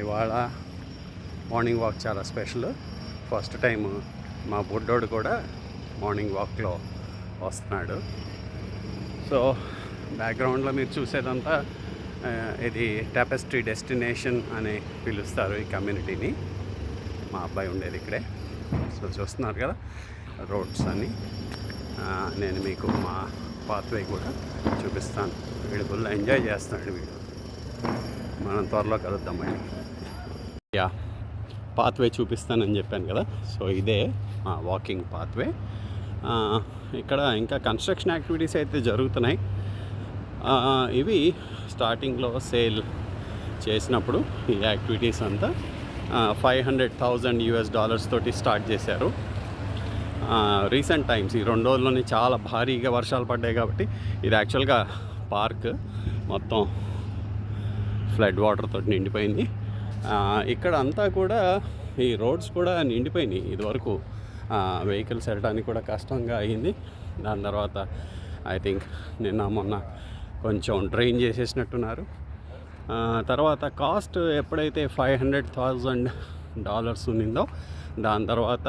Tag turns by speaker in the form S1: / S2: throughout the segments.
S1: ఇవాళ morning walk చాలా special. First time మా బుడ్డోడు కూడా మార్నింగ్ వాక్లో వస్తున్నాడు. సో బ్యాక్గ్రౌండ్లో మీరు చూసేదంతా ఇది టాపెస్ట్రీ డెస్టినేషన్ అని పిలుస్తారు ఈ కమ్యూనిటీని. మా అబ్బాయి ఉండేది ఇక్కడే. సో చూస్తున్నారు కదా రోడ్స్ అని. నేను మీకు మా పాత్వే కూడా చూపిస్తాను. వీడు ఫుల్ ఎంజాయ్ చేస్తున్నాడు వీడు. మనం త్వరలో కలుద్దాం మళ్ళీ. పాత్వే చూపిస్తానని చెప్పాను కదా. సో ఇదే వాకింగ్ పాత్వే. ఇక్కడ ఇంకా కన్స్ట్రక్షన్ యాక్టివిటీస్ అయితే జరుగుతున్నాయి. ఇవి స్టార్టింగ్లో సేల్ చేసినప్పుడు ఈ యాక్టివిటీస్ అంతా $500,000 తోటి స్టార్ట్ చేశారు. రీసెంట్ టైమ్స్ ఈ 2 రోజుల్లోనే చాలా భారీగా వర్షాలు పడ్డాయి కాబట్టి ఇది యాక్చువల్గా పార్క్ మొత్తం ఫ్లడ్ వాటర్ తోటి నిండిపోయింది. ఇక్కడ అంతా కూడా ఈ రోడ్స్ కూడా నిండిపోయినాయి. ఇదివరకు వెహికల్స్ వెళ్ళడానికి కూడా కష్టంగా అయ్యింది. దాని తర్వాత ఐ థింక్ నిన్న మొన్న కొంచెం డ్రైన్ చేసేసినట్టున్నారు. తర్వాత కాస్ట్ ఎప్పుడైతే $500,000 ఉన్నిందో దాని తర్వాత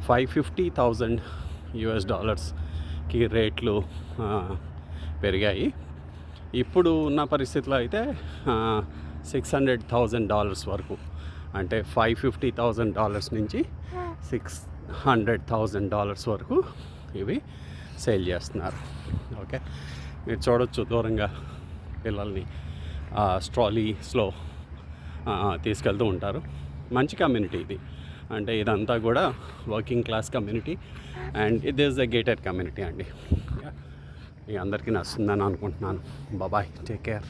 S1: $550,000కి రేట్లు పెరిగాయి. ఇప్పుడు ఉన్న పరిస్థితిలో అయితే $600,000 వరకు, అంటే $550,000 నుంచి $600,000 వరకు ఇవి సేల్ చేస్తున్నారు. ఓకే, మీరు చూడొచ్చు దూరంగా పిల్లల్ని స్ట్రాలీస్లో తీసుకెళ్తూ ఉంటారు. మంచి కమ్యూనిటీ ఇది. అంటే ఇదంతా కూడా working class community and it is the gated community అండి. మీ అందరికీ నచ్చుతుందని అనుకుంటున్నాను. Bye, take care.